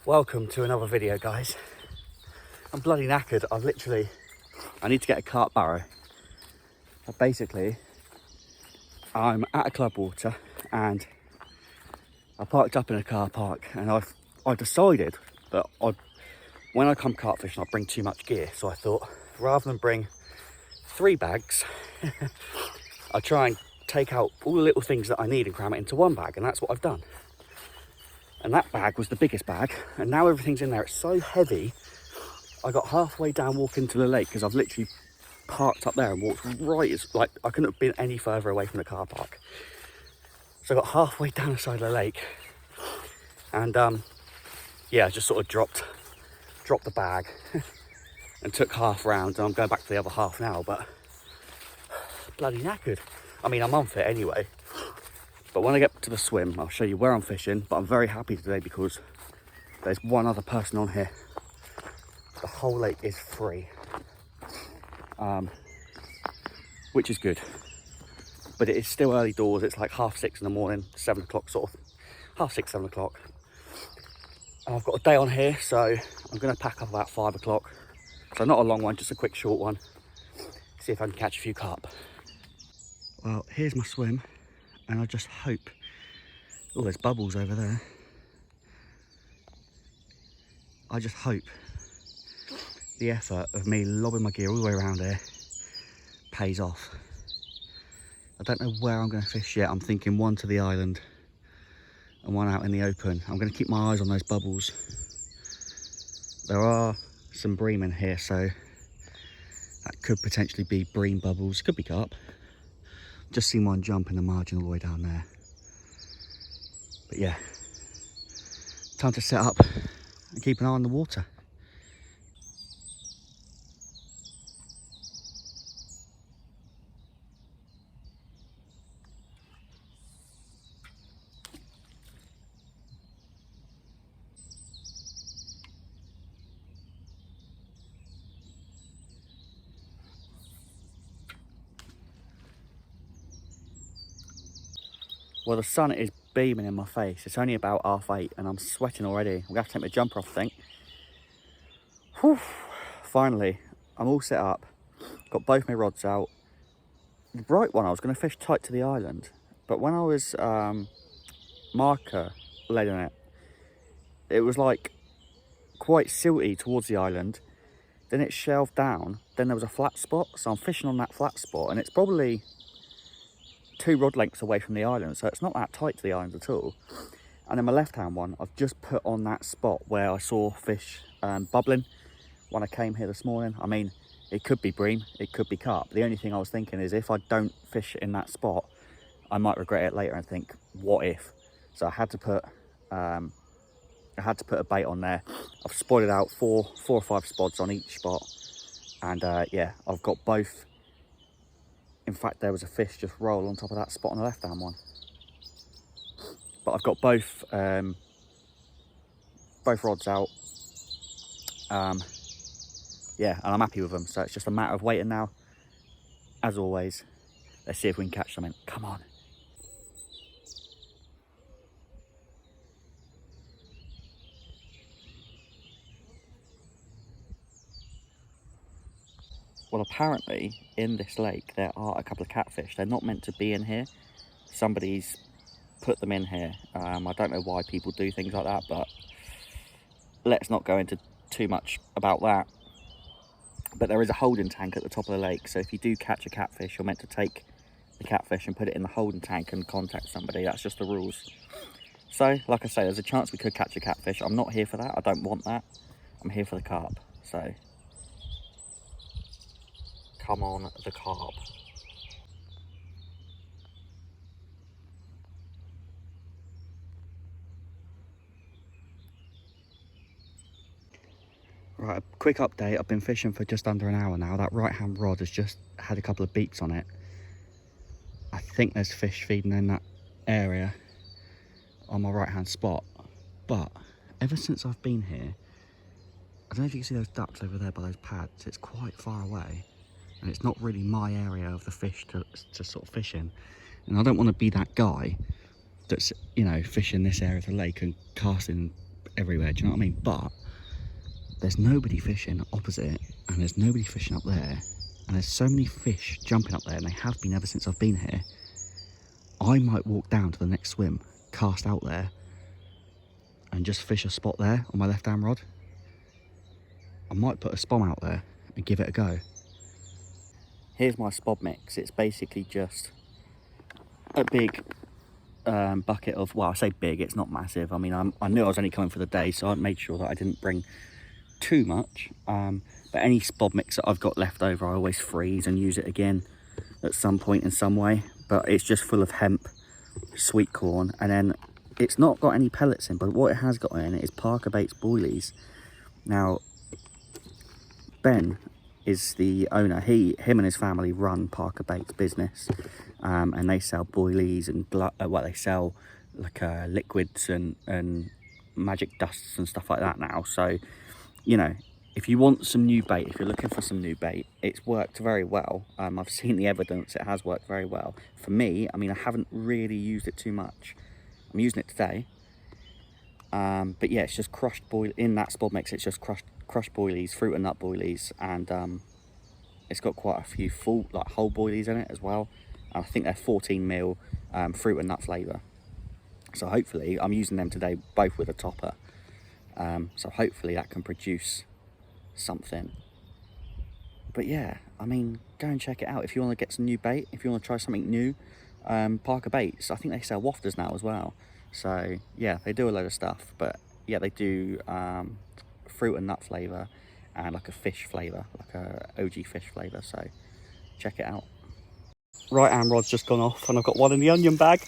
Welcome to another video, guys. I'm bloody knackered. I need to get a carp barrow. But basically, I'm at a club water and I parked up in a car park, and I decided that when I come carp fishing, I'll bring too much gear. So I thought, rather than bring 3 bags, I'll try and take out all the little things that I need and cram it into one bag, and that's what I've done. And that bag was the biggest bag, and now everything's in there. It's so heavy. I got halfway down walking to the lake because I've literally parked up there and walked right, it's like I couldn't have been any further away from the car park. So I got halfway down the side of the lake, and yeah, I just sort of dropped the bag and took half round, and I'm going back to the other half now, but bloody knackered. I mean, I'm unfit anyway, but when I get to the swim, I'll show you where I'm fishing. But I'm very happy today because there's one other person on here. The whole lake is free, which is good, but it is still early doors. It's like 6:30 in the morning, 7 o'clock, sort of 6:30, 7 o'clock. And I've got a day on here, so I'm going to pack up about 5 o'clock. So not a long one, just a quick short one. See if I can catch a few carp. Well, here's my swim, and I just hope... Oh, there's bubbles over there. I just hope the effort of me lobbing my gear all the way around here pays off. I don't know where I'm going to fish yet. I'm thinking one to the island and one out in the open. I'm going to keep my eyes on those bubbles. There are some bream in here, so that could potentially be bream bubbles. Could be carp. Just seen one jump in the margin all the way down there. But yeah, time to set up and keep an eye on the water. Well, the sun is beaming in my face. It's only about 8:30 and I'm sweating already. I'm gonna have to take my jumper off, I think. Whew. Finally, I'm all set up. Got both my rods out. The bright one, I was gonna fish tight to the island, but when I was marker leading it, it was like quite silty towards the island. Then it shelved down. Then there was a flat spot, so I'm fishing on that flat spot, and it's probably 2 rod lengths away from the island, so it's not that tight to the island at all. And then my left hand one, I've just put on that spot where I saw fish bubbling when I came here this morning. I mean, it could be bream, it could be carp. The only thing I was thinking is if I don't fish in that spot, I might regret it later and think, what if? So I had to put a bait on there. I've spotted out four or five spots on each spot, and yeah, I've got both. In fact, there was a fish just roll on top of that spot on the left-hand one. But I've got both rods out. Yeah, and I'm happy with them. So it's just a matter of waiting now. As always, let's see if we can catch something. Come on. Well, apparently in this lake there are a couple of catfish. They're not meant to be in here. Somebody's put them in here. I don't know why people do things like that, but let's not go into too much about that. But there is a holding tank at the top of the lake, so if you do catch a catfish, you're meant to take the catfish and put it in the holding tank and contact somebody. That's just the rules. So, like I say, there's a chance we could catch a catfish. I'm not here for that. I don't want that. I'm here for the carp. So, come on, the carp. Right, a quick update. I've been fishing for just under an hour now. That right hand rod has just had a couple of beats on it. I think there's fish feeding in that area on my right hand spot. But ever since I've been here, I don't know if you can see those ducks over there by those pads. It's quite far away, and it's not really my area of the fish to sort of fish in. And I don't want to be that guy that's, you know, fishing this area of the lake and casting everywhere, do you know what I mean? But there's nobody fishing opposite, and there's nobody fishing up there, and there's so many fish jumping up there, and they have been ever since I've been here. I might walk down to the next swim, cast out there, and just fish a spot there on my left-hand rod. I might put a spom out there and give it a go. Here's my spod mix. It's basically just a big bucket of, well, I say big, it's not massive. I mean, I knew I was only coming for the day, so I made sure that I didn't bring too much. But any spod mix that I've got left over, I always freeze and use it again at some point in some way. But it's just full of hemp, sweet corn, and then it's not got any pellets in, but what it has got in it is Parker Baits boilies. Now, Ben is the owner. Him and his family run Parker Baits business, and they sell boilies and they sell like liquids and magic dusts and stuff like that now. So, you know, if you want some new bait, if you're looking for some new bait, it's worked very well. I've seen the evidence, it has worked very well. For me, I mean, I haven't really used it too much. I'm using it today. But yeah, it's just crushed in that spod mix, it's just crushed boilies, fruit and nut boilies, and it's got quite a few full, like, whole boilies in it as well. I think they're 14 ml fruit and nut flavour. So hopefully, I'm using them today both with a topper. So hopefully that can produce something. But yeah, I mean, go and check it out if you want to get some new bait, if you want to try something new. Parker Baits, I think they sell wafters now as well. So yeah, they do a load of stuff, but yeah, they do fruit and nut flavour and like a fish flavour, like a OG fish flavour, so check it out. Right hand rod's just gone off and I've got one in the onion bag.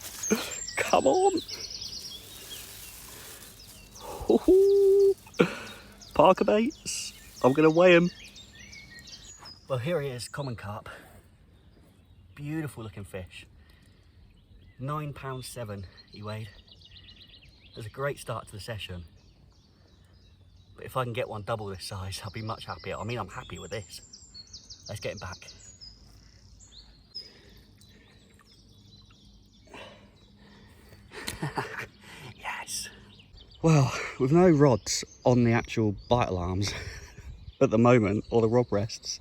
Come on! Parker Baits, I'm gonna weigh him. Well, here he is, common carp. Beautiful looking fish. £9.7 he weighed. There's a great start to the session. But if I can get one double this size, I'll be much happier. I mean, I'm happy with this. Let's get him back. Yes. Well, with no rods on the actual bite alarms at the moment, or the rod rests,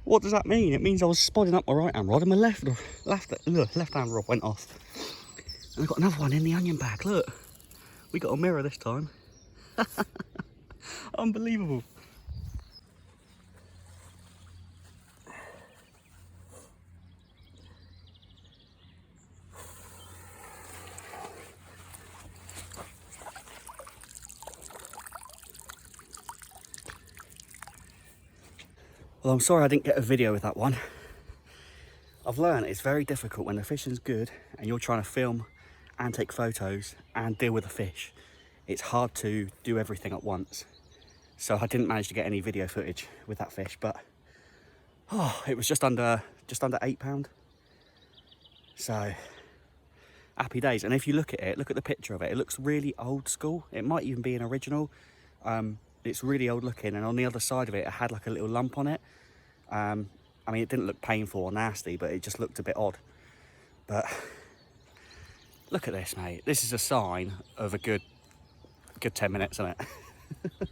what does that mean? It means I was spodding up my right hand rod and my left hand rod went off. And I've got another one in the onion bag, look. We got a mirror this time. Unbelievable. Well, I'm sorry I didn't get a video with that one. I've learned it's very difficult when the fishing's good and you're trying to film and take photos and deal with the fish. It's hard to do everything at once. So I didn't manage to get any video footage with that fish, but oh, it was just under £8. So happy days. And if you look at it, look at the picture of it, it looks really old school. It might even be an original. It's really old looking, and on the other side of it, it had like a little lump on it. I mean, it didn't look painful or nasty, but it just looked a bit odd. But look at this, mate. This is a sign of a good 10 minutes, isn't it?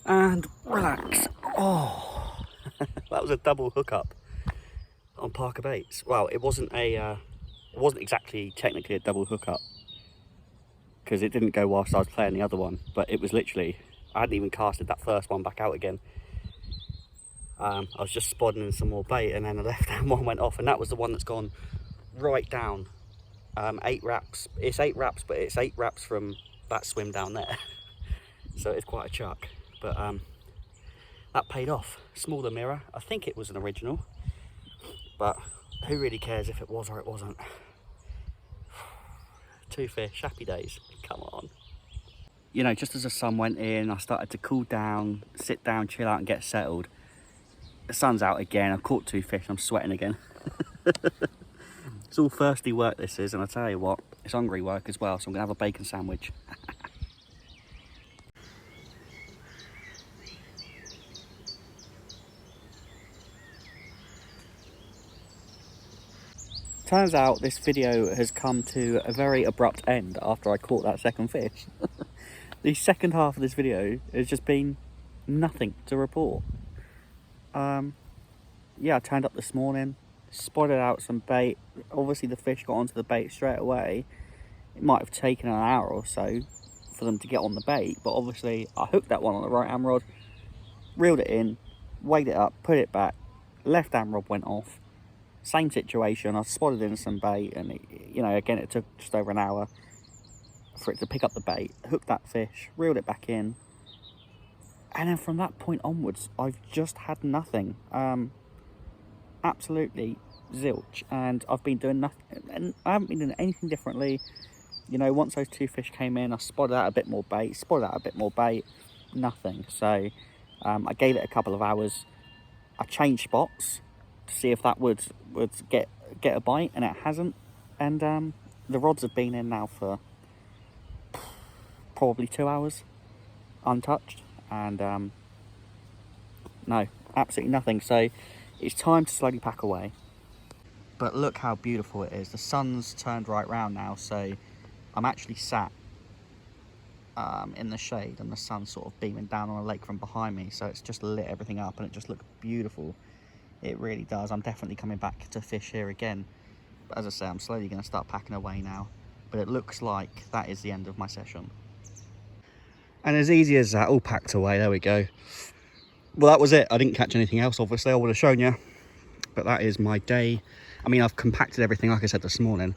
And relax. Oh, that was a double hookup on Parker Baits. Well, it wasn't exactly technically a double hookup because it didn't go whilst I was playing the other one, but it was literally, I hadn't even casted that first one back out again. I was just spodding in some more bait, and then the left hand one went off, and that was the one that's gone right down. 8 wraps. It's 8 wraps, but it's 8 wraps from that swim down there. So it's quite a chuck. But that paid off. Smaller mirror. I think it was an original, but who really cares if it was or it wasn't? 2 fish, happy days. Come on. You know, just as the sun went in, I started to cool down, sit down, chill out and get settled. The sun's out again. I've caught 2 fish and I'm sweating again. It's all thirsty work this is, and I tell you what, it's hungry work as well, so I'm gonna have a bacon sandwich. Turns out this video has come to a very abrupt end after I caught that second fish. the second half of this video has just been nothing to report. Yeah, I turned up this morning, spotted out some bait. Obviously the fish got onto the bait straight away. It might have taken an hour or so for them to get on the bait, but obviously I hooked that one on the right hand rod, reeled it in, weighed it up, put it back, left hand rod went off. Same situation, I spotted in some bait, and it, you know, again, it took just over an hour for it to pick up the bait, hooked that fish, reeled it back in, and then from that point onwards I've just had nothing. Absolutely zilch, and I've been doing nothing, and I haven't been doing anything differently. You know, once those two fish came in, I spotted out a bit more bait, nothing. So I gave it a couple of hours. I changed spots to see if that would get a bite, and it hasn't. And the rods have been in now for probably 2 hours untouched, and no, absolutely nothing. So it's time to slowly pack away. But look how beautiful it is. The sun's turned right round now, so I'm actually sat in the shade, and the sun's sort of beaming down on a lake from behind me, so it's just lit everything up, and it just looks beautiful. It really does. I'm definitely coming back to fish here again. But as I say, I'm slowly going to start packing away now. But it looks like that is the end of my session. And as easy as that, all packed away, there we go. Well, that was it. I didn't catch anything else, obviously. I would have shown you. But that is my day. I mean, I've compacted everything, like I said this morning.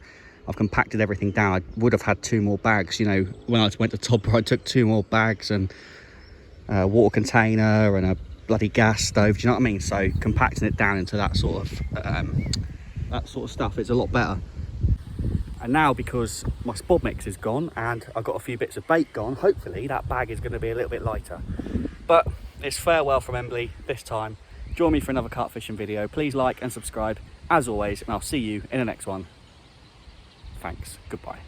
I've compacted everything down. I would have had 2 more bags. You know, when I went to Topper, I took 2 more bags and a water container and a bloody gas stove. Do you know what I mean? So compacting it down into that sort of stuff is a lot better. And now, because my spod mix is gone and I've got a few bits of bait gone, hopefully that bag is going to be a little bit lighter. But it's farewell from Embley this time. Join me for another carp fishing video. Please like and subscribe as always, and I'll see you in the next one. Thanks. Goodbye.